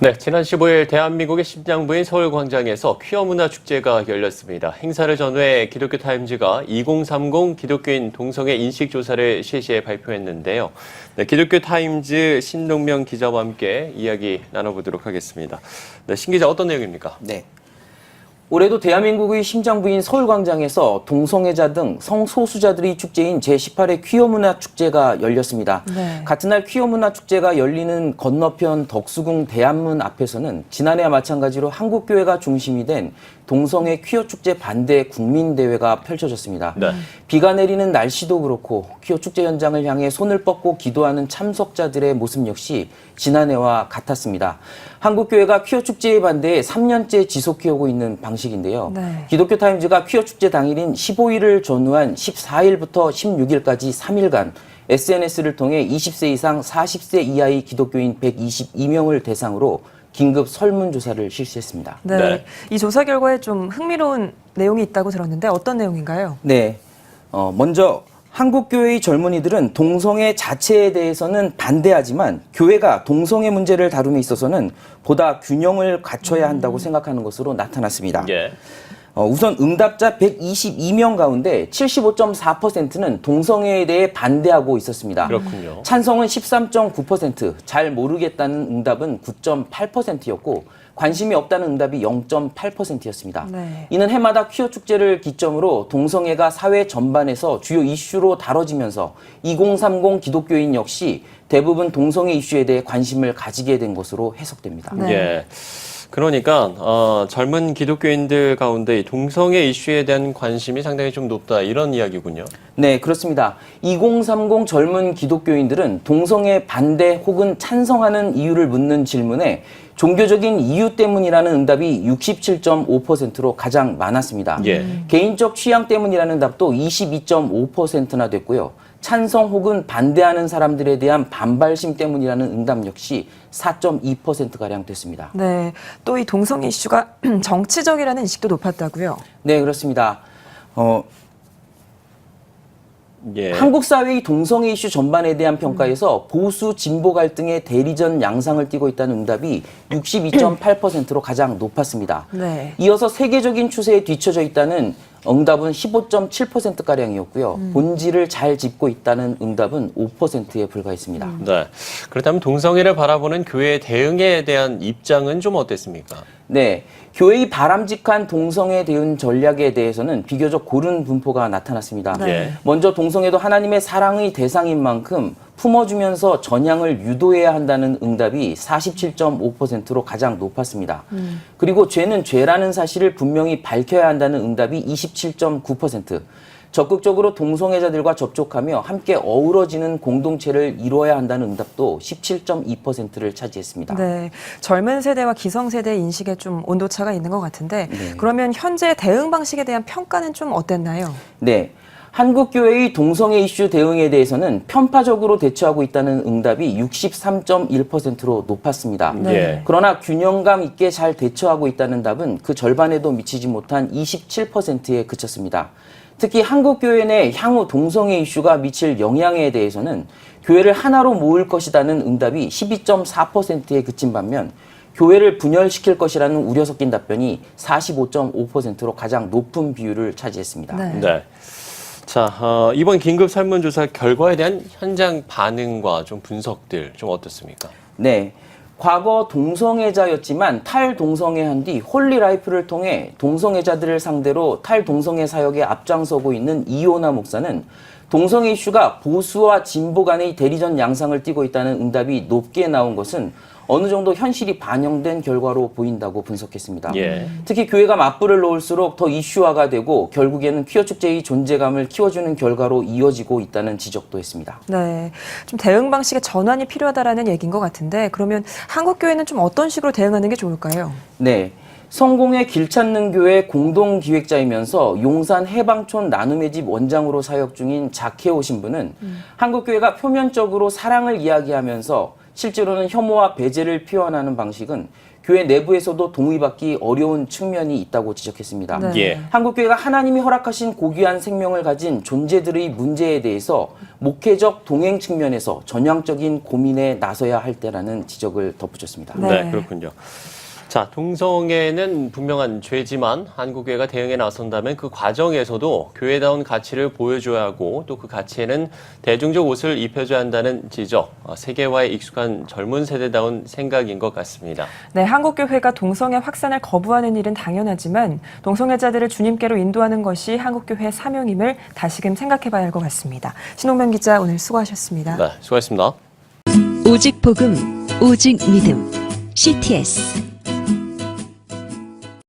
네, 지난 15일 대한민국의 심장부인 서울광장에서 퀴어 문화 축제가 열렸습니다. 행사를 전후해 기독교 타임즈가 2030 기독교인 동성애 인식 조사를 실시해 발표했는데요. 네, 기독교 타임즈 신동명 기자와 함께 이야기 나눠보도록 하겠습니다. 네, 신 기자 어떤 내용입니까? 네. 올해도 대한민국의 심장부인 서울광장에서 동성애자 등 성소수자들의 축제인 제18회 퀴어 문화 축제가 열렸습니다. 네. 같은 날 퀴어 문화 축제가 열리는 건너편 덕수궁 대안문 앞에서는 지난해와 마찬가지로 한국교회가 중심이 된 동성애 퀴어 축제 반대 국민대회가 펼쳐졌습니다. 네. 비가 내리는 날씨도 그렇고 퀴어 축제 현장을 향해 손을 뻗고 기도하는 참석자들의 모습 역시 지난해와 같았습니다. 한국교회가 퀴어 축제에 반대해 3년째 지속해오고 있는 방식인데요. 네. 기독교 타임즈가 퀴어 축제 당일인 15일을 전후한 14일부터 16일까지 3일간 SNS를 통해 20세 이상 40세 이하의 기독교인 122명을 대상으로 긴급 설문조사를 실시했습니다. 네. 네. 이 조사 결과에 좀 흥미로운 내용이 있다고 들었는데 어떤 내용인가요? 네. 먼저 한국교회의 젊은이들은 동성애 자체에 대해서는 반대하지만 교회가 동성애 문제를 다룸에 있어서는 보다 균형을 갖춰야 한다고 생각하는 것으로 나타났습니다. 예. 우선 응답자 122명 가운데 75.4%는 동성애에 대해 반대하고 있었습니다. 그렇군요. 찬성은 13.9%, 잘 모르겠다는 응답은 9.8%였고 관심이 없다는 응답이 0.8%였습니다. 네. 이는 해마다 퀴어 축제를 기점으로 동성애가 사회 전반에서 주요 이슈로 다뤄지면서 2030 기독교인 역시 대부분 동성애 이슈에 대해 관심을 가지게 된 것으로 해석됩니다. 네. 예. 그러니까 젊은 기독교인들 가운데 동성애 이슈에 대한 관심이 상당히 좀 높다 이런 이야기군요. 네, 그렇습니다. 2030 젊은 기독교인들은 동성애 반대 혹은 찬성하는 이유를 묻는 질문에 종교적인 이유 때문이라는 응답이 67.5%로 가장 많았습니다. 예. 개인적 취향 때문이라는 답도 22.5%나 됐고요. 찬성 혹은 반대하는 사람들에 대한 반발심 때문이라는 응답 역시 4.2%가량 됐습니다. 네. 또 이 동성애 이슈가 정치적이라는 인식도 높았다고요? 네, 그렇습니다. 예. 한국 사회의 동성애 이슈 전반에 대한 평가에서 보수 진보 갈등의 대리전 양상을 띠고 있다는 응답이 62.8%로 가장 높았습니다. 네. 이어서 세계적인 추세에 뒤처져 있다는 응답은 15.7%가량이었고요. 본질을 잘 짚고 있다는 응답은 5%에 불과했습니다. 네. 그렇다면 동성애를 바라보는 교회의 대응에 대한 입장은 좀 어땠습니까? 네, 교회의 바람직한 동성애 대응 전략에 대해서는 비교적 고른 분포가 나타났습니다. 네. 예. 먼저 동성애도 하나님의 사랑의 대상인 만큼 품어주면서 전향을 유도해야 한다는 응답이 47.5%로 가장 높았습니다. 그리고 죄는 죄라는 사실을 분명히 밝혀야 한다는 응답이 27.9%, 적극적으로 동성애자들과 접촉하며 함께 어우러지는 공동체를 이루어야 한다는 응답도 17.2%를 차지했습니다. 네. 젊은 세대와 기성세대의 인식에 좀 온도차가 있는 것 같은데 네. 그러면 현재 대응 방식에 대한 평가는 좀 어땠나요? 네. 한국교회의 동성애 이슈 대응에 대해서는 편파적으로 대처하고 있다는 응답이 63.1%로 높았습니다. 네. 예. 그러나 균형감 있게 잘 대처하고 있다는 답은 그 절반에도 미치지 못한 27%에 그쳤습니다. 특히 한국교회 내 향후 동성애 이슈가 미칠 영향에 대해서는 교회를 하나로 모을 것이라는 응답이 12.4%에 그친 반면 교회를 분열시킬 것이라는 우려 섞인 답변이 45.5%로 가장 높은 비율을 차지했습니다. 네. 네. 자, 이번 긴급 설문조사 결과에 대한 현장 반응과 좀 분석들 좀 어떻습니까? 네. 과거 동성애자였지만 탈동성애한 뒤 홀리라이프를 통해 동성애자들을 상대로 탈동성애 사역에 앞장서고 있는 이오나 목사는 동성애 이슈가 보수와 진보 간의 대리전 양상을 띠고 있다는 응답이 높게 나온 것은 어느 정도 현실이 반영된 결과로 보인다고 분석했습니다. 예. 특히 교회가 맞불을 놓을수록 더 이슈화가 되고 결국에는 퀴어 축제의 존재감을 키워주는 결과로 이어지고 있다는 지적도 했습니다. 네. 좀 대응 방식의 전환이 필요하다라는 얘기인 것 같은데 그러면 한국교회는 좀 어떤 식으로 대응하는 게 좋을까요? 네. 성공의 길 찾는 교회 공동 기획자이면서 용산 해방촌 나눔의 집 원장으로 사역 중인 자케오 신부는 한국교회가 표면적으로 사랑을 이야기하면서 실제로는 혐오와 배제를 표현하는 방식은 교회 내부에서도 동의받기 어려운 측면이 있다고 지적했습니다. 네. 예. 한국교회가 하나님이 허락하신 고귀한 생명을 가진 존재들의 문제에 대해서 목회적 동행 측면에서 전향적인 고민에 나서야 할 때라는 지적을 덧붙였습니다. 네. 네, 그렇군요. 자, 동성애는 분명한 죄지만 한국교회가 대응에 나선다면 그 과정에서도 교회다운 가치를 보여줘야 하고 또 그 가치에는 대중적 옷을 입혀줘야 한다는 지적, 세계화에 익숙한 젊은 세대다운 생각인 것 같습니다. 네, 한국교회가 동성애 확산을 거부하는 일은 당연하지만 동성애자들을 주님께로 인도하는 것이 한국교회의 사명임을 다시금 생각해봐야 할 것 같습니다. 신홍명 기자 오늘 수고하셨습니다. 네, 수고하셨습니다. 오직 복음, 오직 믿음, CTS.